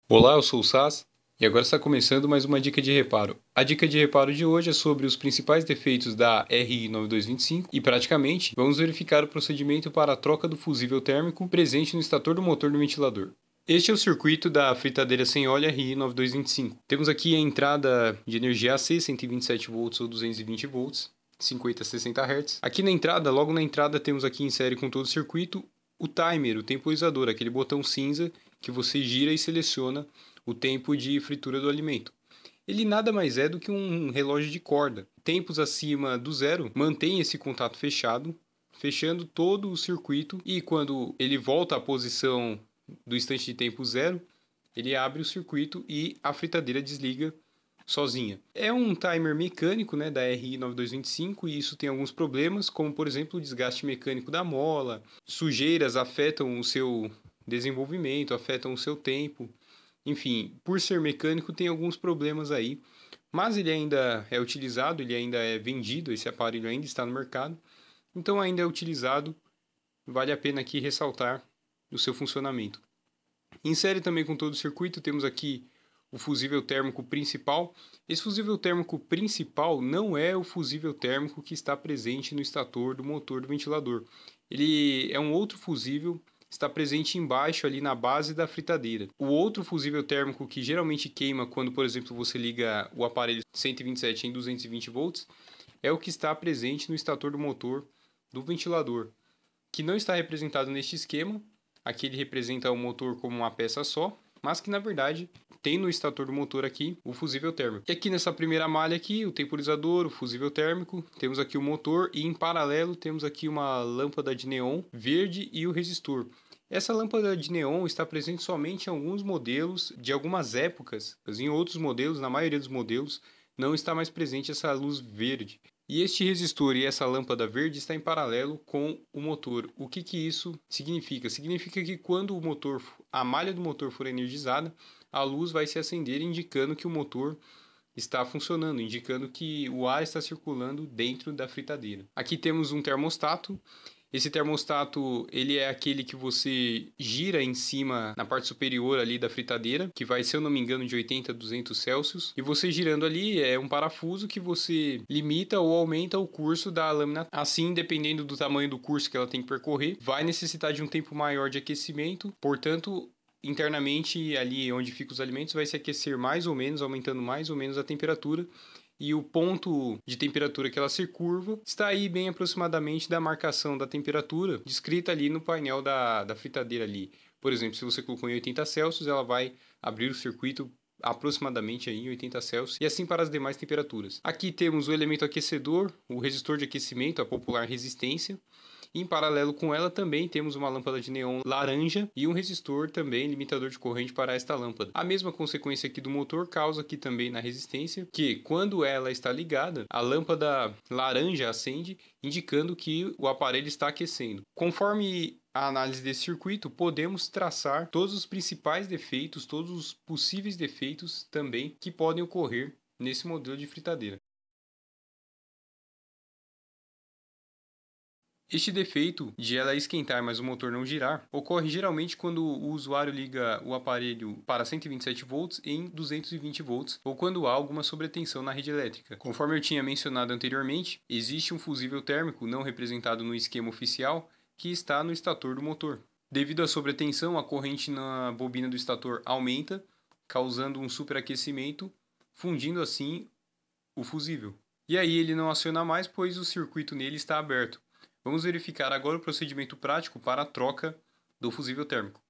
Olá, eu sou o Sas e agora está começando mais uma dica de reparo. A dica de reparo de hoje é sobre os principais defeitos da RI 9225 e praticamente vamos verificar o procedimento para a troca do fusível térmico presente no estator do motor do ventilador. Este é o circuito da fritadeira sem óleo RI 9225. Temos aqui a entrada de energia AC 127 volts ou 220 volts, 50 a 60 Hz. Aqui na entrada, logo na entrada, temos aqui em série com todo o circuito o timer, o temporizador, aquele botão cinza que você gira e seleciona o tempo de fritura do alimento. Ele nada mais é do que um relógio de corda. Tempos acima do zero mantém esse contato fechado, fechando todo o circuito, e quando ele volta à posição do instante de tempo zero, ele abre o circuito e a fritadeira desliga sozinha. É um timer mecânico, né, da RI 9225, e isso tem alguns problemas, como por exemplo o desgaste mecânico da mola, sujeiras afetam o seu desenvolvimento, afetam o seu tempo. Enfim, por ser mecânico tem alguns problemas aí, mas ele ainda é utilizado, ele ainda é vendido, esse aparelho ainda está no mercado, então ainda é utilizado, vale a pena aqui ressaltar o seu funcionamento. Em série também com todo o circuito, temos aqui o fusível térmico principal. Esse fusível térmico principal não é o fusível térmico que está presente no estator do motor do ventilador. Ele é um outro fusível, está presente embaixo ali na base da fritadeira. O outro fusível térmico que geralmente queima quando, por exemplo, você liga o aparelho 127 em 220 volts, é o que está presente no estator do motor do ventilador, que não está representado neste esquema. Aqui ele representa o motor como uma peça só, mas que na verdade tem no estator do motor aqui o fusível térmico. E aqui nessa primeira malha aqui, o temporizador, o fusível térmico, temos aqui o motor e em paralelo temos aqui uma lâmpada de neon verde e o resistor. Essa lâmpada de neon está presente somente em alguns modelos de algumas épocas, mas em outros modelos, na maioria dos modelos, não está mais presente essa luz verde. E este resistor e essa lâmpada verde está em paralelo com o motor. O que isso significa? Significa que quando a malha do motor for energizada, a luz vai se acender indicando que o motor está funcionando, indicando que o ar está circulando dentro da fritadeira. Aqui temos um termostato. Esse termostato, ele é aquele que você gira em cima, na parte superior ali da fritadeira, que vai, se eu não me engano, de 80 a 200 Celsius. E você girando ali é um parafuso que você limita ou aumenta o curso da lâmina. Assim, dependendo do tamanho do curso que ela tem que percorrer, vai necessitar de um tempo maior de aquecimento. Portanto, internamente, ali onde ficam os alimentos, vai se aquecer mais ou menos, aumentando mais ou menos a temperatura, e o ponto de temperatura que ela se curva está aí bem aproximadamente da marcação da temperatura descrita ali no painel da fritadeira ali. Por exemplo, se você colocou em 80 Celsius, ela vai abrir o circuito aproximadamente aí em 80 Celsius, e assim para as demais temperaturas. Aqui temos o elemento aquecedor, o resistor de aquecimento, a popular resistência. Em paralelo com ela também temos uma lâmpada de neon laranja e um resistor também limitador de corrente para esta lâmpada. A mesma consequência aqui do motor causa aqui também na resistência, que quando ela está ligada, a lâmpada laranja acende, indicando que o aparelho está aquecendo. Conforme a análise desse circuito, podemos traçar todos os principais defeitos, todos os possíveis defeitos também que podem ocorrer nesse modelo de fritadeira. Este defeito de ela esquentar, mas o motor não girar, ocorre geralmente quando o usuário liga o aparelho para 127 volts em 220 volts ou quando há alguma sobretensão na rede elétrica. Conforme eu tinha mencionado anteriormente, existe um fusível térmico não representado no esquema oficial que está no estator do motor. Devido à sobretensão, a corrente na bobina do estator aumenta, causando um superaquecimento, fundindo assim o fusível. E aí ele não aciona mais, pois o circuito nele está aberto. Vamos verificar agora o procedimento prático para a troca do fusível térmico.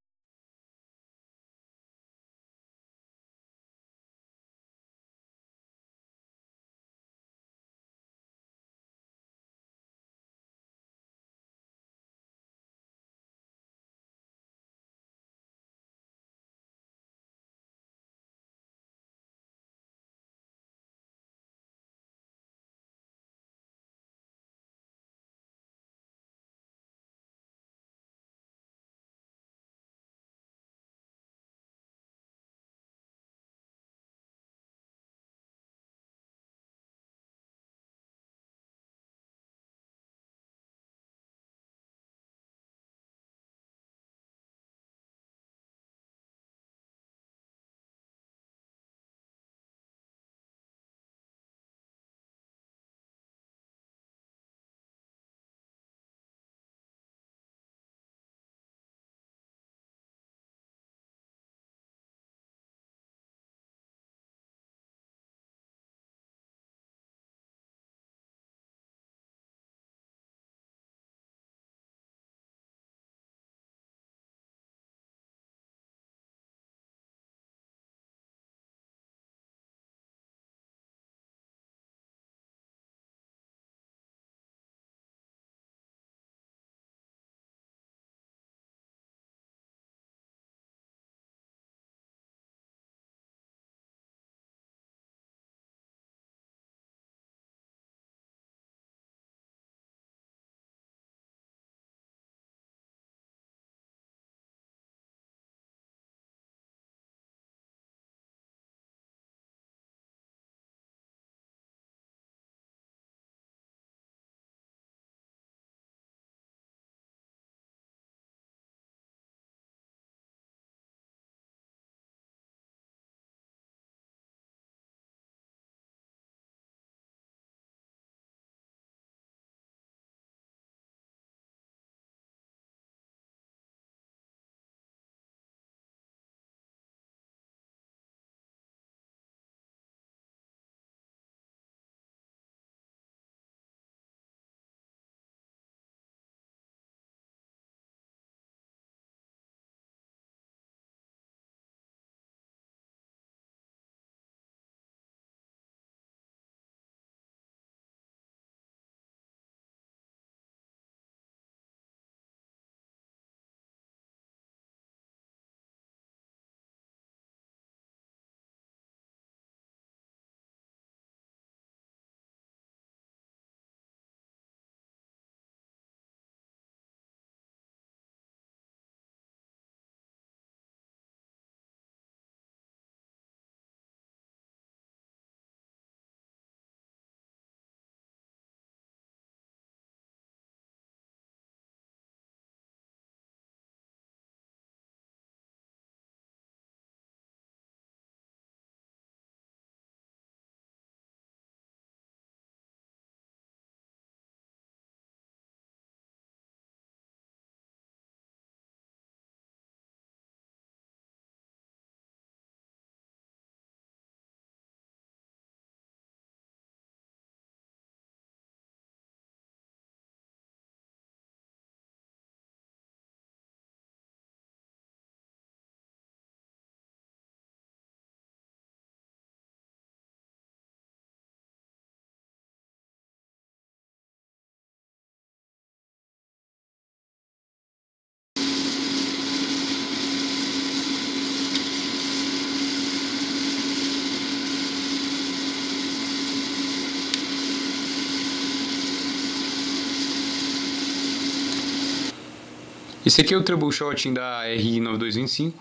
Esse aqui é o troubleshooting da RI9225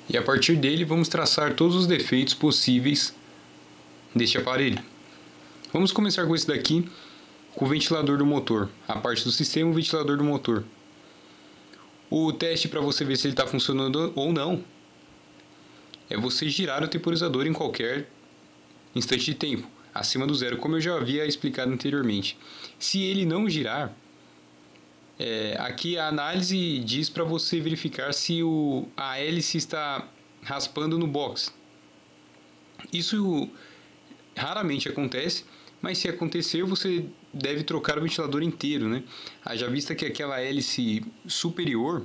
e a partir dele vamos traçar todos os defeitos possíveis deste aparelho. Vamos começar com esse daqui, com o ventilador do motor, a parte do sistema, o ventilador do motor. O teste para você ver se ele está funcionando ou não é você girar o temporizador em qualquer instante de tempo, acima do zero, como eu já havia explicado anteriormente. Se ele não girar, aqui a análise diz para você verificar se a hélice está raspando no box. Isso raramente acontece, mas se acontecer você deve trocar o ventilador inteiro, né? Haja vista que aquela hélice superior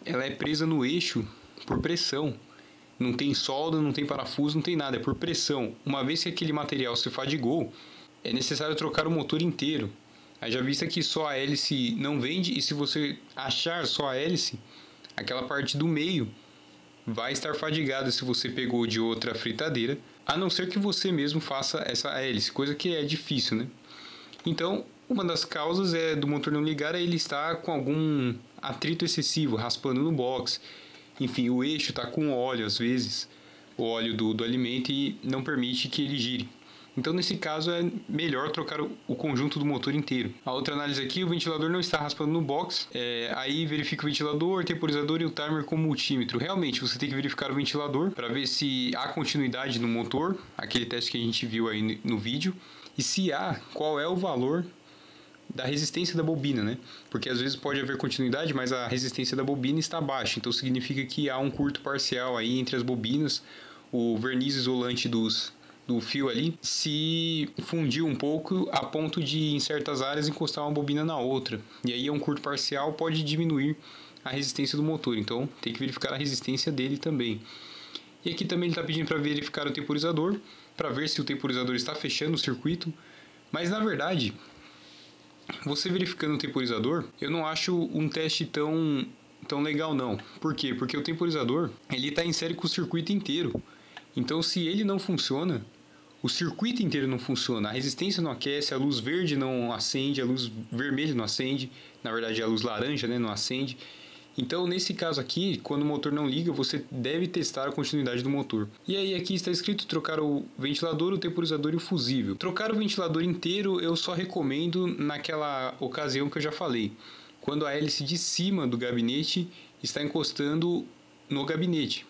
ela é presa no eixo por pressão. Não tem solda, não tem parafuso, não tem nada, é por pressão. Uma vez que aquele material se fadigou, é necessário trocar o motor inteiro. Haja vista que só a hélice não vende, e se você achar só a hélice, aquela parte do meio vai estar fadigada se você pegou de outra fritadeira, a não ser que você mesmo faça essa hélice, coisa que é difícil, né? Então, uma das causas do motor não ligar é ele estar com algum atrito excessivo, raspando no box. Enfim, o eixo está com óleo às vezes, o óleo do alimento, e não permite que ele gire. Então, nesse caso, é melhor trocar o conjunto do motor inteiro. A outra análise aqui, o ventilador não está raspando no box. Aí verifica o ventilador, o temporizador e o timer com multímetro. Realmente, você tem que verificar o ventilador para ver se há continuidade no motor, aquele teste que a gente viu aí no vídeo. E se há, qual é o valor da resistência da bobina, né? Porque às vezes pode haver continuidade, mas a resistência da bobina está baixa. Então, significa que há um curto parcial aí entre as bobinas. O verniz isolante do fio ali se fundiu um pouco a ponto de, em certas áreas, encostar uma bobina na outra. E aí um curto parcial pode diminuir a resistência do motor. Então tem que verificar a resistência dele também. E aqui também ele está pedindo para verificar o temporizador, para ver se o temporizador está fechando o circuito. Mas na verdade, você verificando o temporizador, eu não acho um teste tão legal não. Por quê? Porque o temporizador ele está em série com o circuito inteiro. Então se ele não funciona, o circuito inteiro não funciona, a resistência não aquece, a luz verde não acende, a luz vermelha não acende, na verdade a luz laranja, né, não acende. Então nesse caso aqui, quando o motor não liga, você deve testar a continuidade do motor. E aí aqui está escrito trocar o ventilador, o temporizador e o fusível. Trocar o ventilador inteiro eu só recomendo naquela ocasião que eu já falei, quando a hélice de cima do gabinete está encostando no gabinete.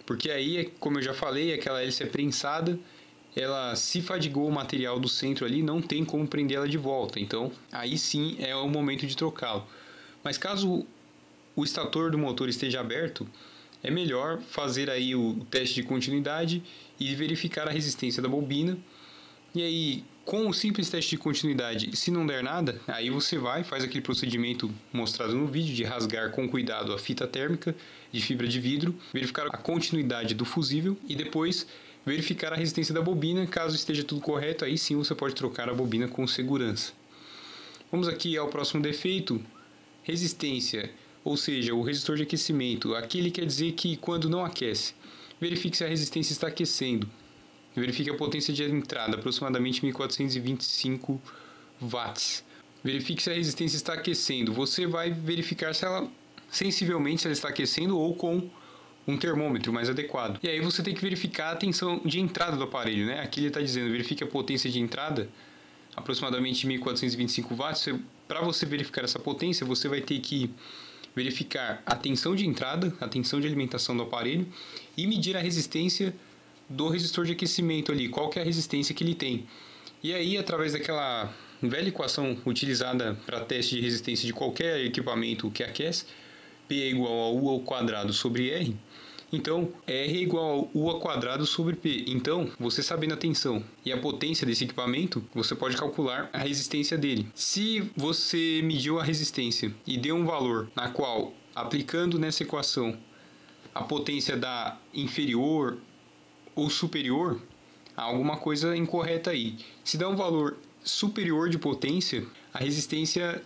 Porque aí, como eu já falei, aquela hélice é prensada, ela se fadigou o material do centro ali, não tem como prender ela de volta. Então, aí sim é o momento de trocá-lo. Mas caso o estator do motor esteja aberto, é melhor fazer aí o teste de continuidade e verificar a resistência da bobina. E aí, com o simples teste de continuidade, se não der nada, aí você faz aquele procedimento mostrado no vídeo de rasgar com cuidado a fita térmica de fibra de vidro, verificar a continuidade do fusível e depois verificar a resistência da bobina. Caso esteja tudo correto, aí sim você pode trocar a bobina com segurança. Vamos aqui ao próximo defeito, resistência, ou seja, o resistor de aquecimento. Aqui ele quer dizer que quando não aquece, verifique se a resistência está aquecendo. Verifique a potência de entrada, aproximadamente 1425 watts. Verifique se a resistência está aquecendo. Você vai verificar se ela sensivelmente se ela está aquecendo ou com um termômetro mais adequado. E aí você tem que verificar a tensão de entrada do aparelho, né? Aqui ele está dizendo, verifique a potência de entrada, aproximadamente 1425 watts. Para você verificar essa potência, você vai ter que verificar a tensão de entrada, a tensão de alimentação do aparelho e medir a resistência do resistor de aquecimento ali, qual que é a resistência que ele tem. E aí, através daquela velha equação utilizada para teste de resistência de qualquer equipamento que aquece, P é igual a U ao quadrado sobre R, então R é igual a U ao quadrado sobre P. Então, você sabendo a tensão e a potência desse equipamento, você pode calcular a resistência dele. Se você mediu a resistência e deu um valor na qual, aplicando nessa equação, a potência dá inferior ou superior, há alguma coisa incorreta aí. Se dá um valor superior de potência, a resistência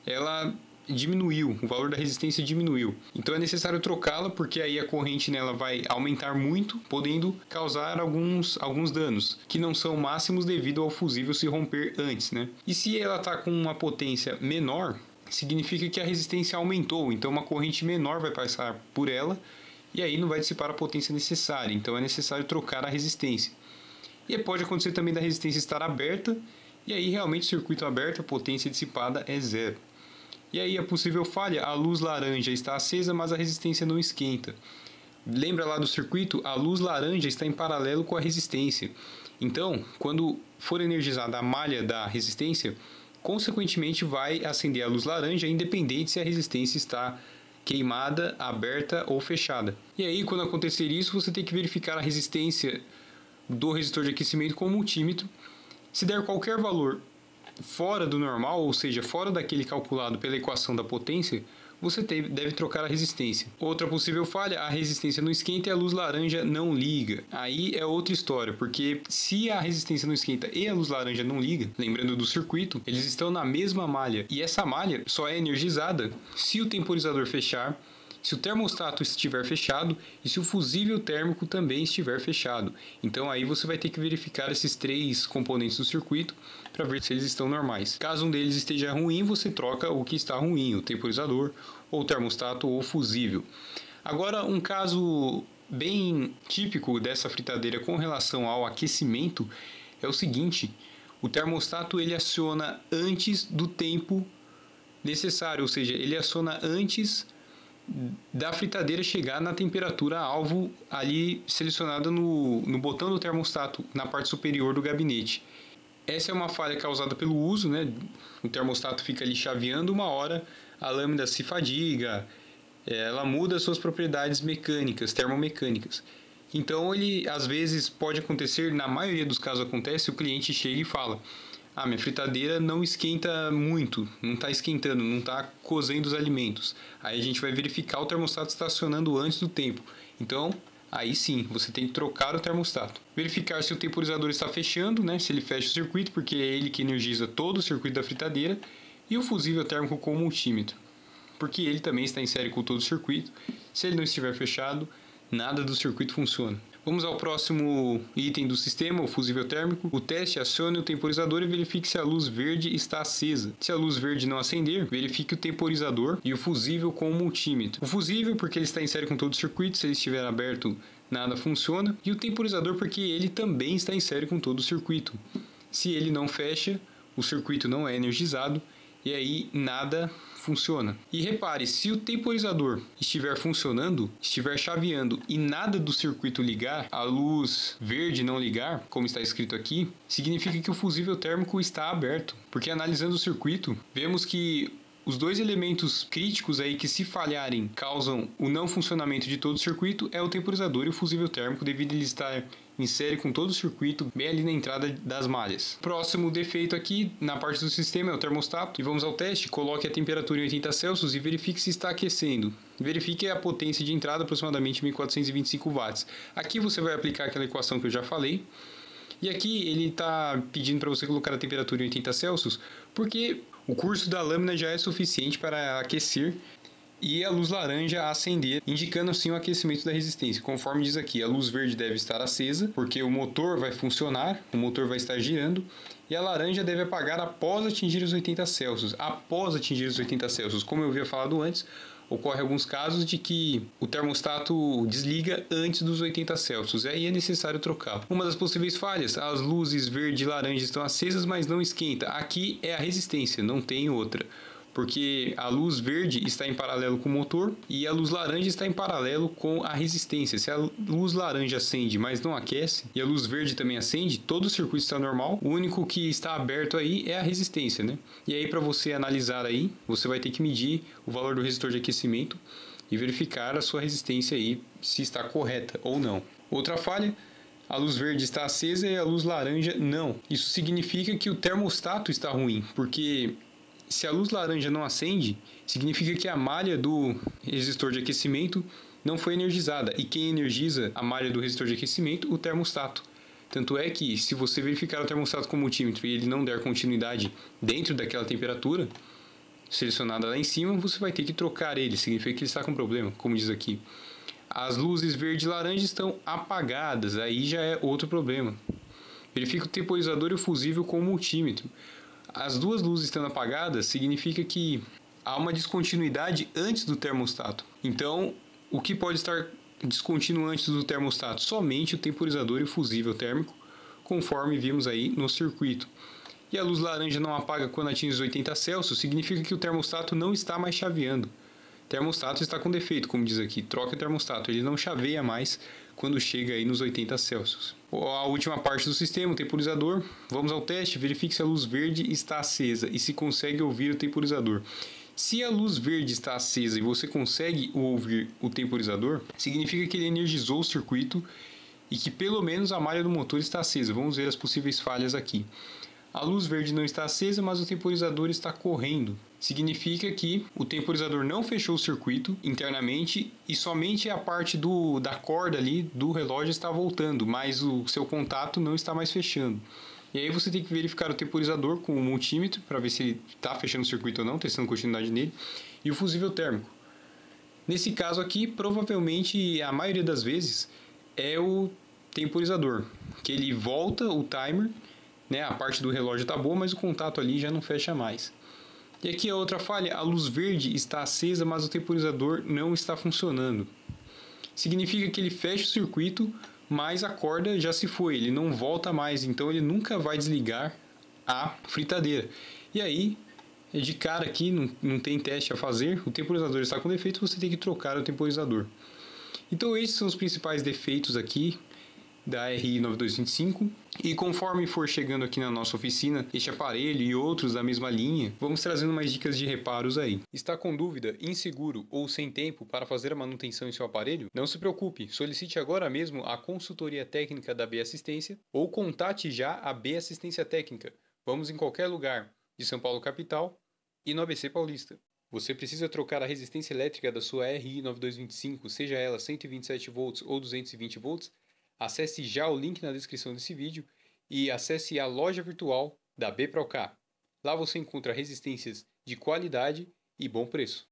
ela diminuiu, o valor da resistência diminuiu. Então é necessário trocá-la, porque aí a corrente nela vai aumentar muito, podendo causar alguns danos, que não são máximos devido ao fusível se romper antes, né? E se ela está com uma potência menor, significa que a resistência aumentou, então uma corrente menor vai passar por ela e aí não vai dissipar a potência necessária, então é necessário trocar a resistência. E pode acontecer também da resistência estar aberta, e aí realmente o circuito aberto, a potência dissipada é zero. E aí a possível falha, a luz laranja está acesa, mas a resistência não esquenta. Lembra lá do circuito? A luz laranja está em paralelo com a resistência. Então, quando for energizada a malha da resistência, consequentemente vai acender a luz laranja, independente se a resistência está queimada, aberta ou fechada. E aí, quando acontecer isso, você tem que verificar a resistência do resistor de aquecimento com o multímetro. Se der qualquer valor fora do normal, ou seja, fora daquele calculado pela equação da potência, você deve trocar a resistência. Outra possível falha, a resistência não esquenta e a luz laranja não liga. Aí é outra história, porque se a resistência não esquenta e a luz laranja não liga, lembrando do circuito, eles estão na mesma malha. E essa malha só é energizada se o temporizador fechar, se o termostato estiver fechado e se o fusível térmico também estiver fechado. Então aí você vai ter que verificar esses três componentes do circuito para ver se eles estão normais. Caso um deles esteja ruim, você troca o que está ruim, o temporizador, ou o termostato, ou o fusível. Agora, um caso bem típico dessa fritadeira com relação ao aquecimento é o seguinte: o termostato ele aciona antes do tempo necessário, ou seja, ele aciona antes da fritadeira chegar na temperatura alvo ali selecionada no botão do termostato, na parte superior do gabinete. Essa é uma falha causada pelo uso, né? O termostato fica ali chaveando, uma hora a lâmina se fadiga, ela muda suas propriedades mecânicas, termomecânicas. Então ele às vezes pode acontecer, na maioria dos casos acontece, o cliente chega e fala: minha fritadeira não esquenta muito, não está esquentando, não está cozendo os alimentos. Aí a gente vai verificar o termostato estacionando antes do tempo. Então, aí sim, você tem que trocar o termostato. Verificar se o temporizador está fechando, né? Se ele fecha o circuito, porque é ele que energiza todo o circuito da fritadeira. E o fusível térmico com o multímetro, porque ele também está em série com todo o circuito. Se ele não estiver fechado, nada do circuito funciona. Vamos ao próximo item do sistema, o fusível térmico. O teste: acione o temporizador e verifique se a luz verde está acesa. Se a luz verde não acender, verifique o temporizador e o fusível com o multímetro. O fusível porque ele está em série com todo o circuito, se ele estiver aberto, nada funciona. E o temporizador porque ele também está em série com todo o circuito. Se ele não fecha, o circuito não é energizado e aí nada funciona. E repare, se o temporizador estiver funcionando, estiver chaveando e nada do circuito ligar, a luz verde não ligar, como está escrito aqui, significa que o fusível térmico está aberto. Porque analisando o circuito, vemos que os dois elementos críticos aí que, se falharem, causam o não funcionamento de todo o circuito é o temporizador e o fusível térmico, devido a ele estar em série com todo o circuito, bem ali na entrada das malhas. Próximo defeito aqui na parte do sistema é o termostato. E vamos ao teste. Coloque a temperatura em 80 Celsius e verifique se está aquecendo. Verifique a potência de entrada, aproximadamente 1425 watts. Aqui você vai aplicar aquela equação que eu já falei. E aqui ele está pedindo para você colocar a temperatura em 80 Celsius, porque o curso da lâmina já é suficiente para aquecer e a luz laranja acender, indicando assim o aquecimento da resistência. Conforme diz aqui, a luz verde deve estar acesa, porque o motor vai funcionar, o motor vai estar girando, e a laranja deve apagar após atingir os 80 Celsius. Após atingir os 80 Celsius, como eu havia falado antes, ocorre alguns casos de que o termostato desliga antes dos 80 Celsius, e aí é necessário trocá-lo. Uma das possíveis falhas: as luzes verde e laranja estão acesas, mas não esquenta. Aqui é a resistência, não tem outra. Porque a luz verde está em paralelo com o motor e a luz laranja está em paralelo com a resistência. Se a luz laranja acende, mas não aquece, e a luz verde também acende, todo o circuito está normal. O único que está aberto aí é a resistência, né? E aí, para você analisar aí, você vai ter que medir o valor do resistor de aquecimento e verificar a sua resistência aí, se está correta ou não. Outra falha: a luz verde está acesa e a luz laranja não. Isso significa que o termostato está ruim, porque se a luz laranja não acende, significa que a malha do resistor de aquecimento não foi energizada. E quem energiza a malha do resistor de aquecimento? O termostato. Tanto é que, se você verificar o termostato com o multímetro e ele não der continuidade dentro daquela temperatura selecionada lá em cima, você vai ter que trocar ele. Significa que ele está com problema, como diz aqui. As luzes verde e laranja estão apagadas, aí já é outro problema. Verifique o temporizador e o fusível com o multímetro. As duas luzes estando apagadas, significa que há uma descontinuidade antes do termostato. Então, o que pode estar descontínuo antes do termostato? Somente o temporizador e o fusível térmico, conforme vimos aí no circuito. E a luz laranja não apaga quando atinge os 80 Celsius, significa que o termostato não está mais chaveando. O termostato está com defeito, como diz aqui, troca o termostato, ele não chaveia mais quando chega aí nos 80 Celsius. A última parte do sistema, o temporizador, vamos ao teste, verifique se a luz verde está acesa e se consegue ouvir o temporizador. Se a luz verde está acesa e você consegue ouvir o temporizador, significa que ele energizou o circuito e que pelo menos a malha do motor está acesa. Vamos ver as possíveis falhas aqui. A luz verde não está acesa, mas o temporizador está correndo. Significa que o temporizador não fechou o circuito internamente e somente a parte da corda ali do relógio está voltando, mas o seu contato não está mais fechando. E aí você tem que verificar o temporizador com o multímetro para ver se ele está fechando o circuito ou não, testando continuidade nele, e o fusível térmico. Nesse caso aqui, provavelmente a maioria das vezes é o temporizador, que ele volta o timer, né, a parte do relógio está boa, mas o contato ali já não fecha mais. E aqui a outra falha, a luz verde está acesa, mas o temporizador não está funcionando. Significa que ele fecha o circuito, mas a corda já se foi, ele não volta mais, então ele nunca vai desligar a fritadeira. E aí, de cara aqui, não tem teste a fazer, o temporizador está com defeito, você tem que trocar o temporizador. Então esses são os principais defeitos aqui da RI 9225, e conforme for chegando aqui na nossa oficina este aparelho e outros da mesma linha, vamos trazendo mais dicas de reparos aí. Está com dúvida, inseguro ou sem tempo para fazer a manutenção em seu aparelho? Não se preocupe, solicite agora mesmo a consultoria técnica da B Assistência ou contate já a B Assistência Técnica. Vamos em qualquer lugar de São Paulo capital e no ABC Paulista. Você precisa trocar a resistência elétrica da sua RI 9225, seja ela 127 volts ou 220 volts, acesse já o link na descrição desse vídeo e acesse a loja virtual da B Proccar. Lá você encontra resistências de qualidade e bom preço.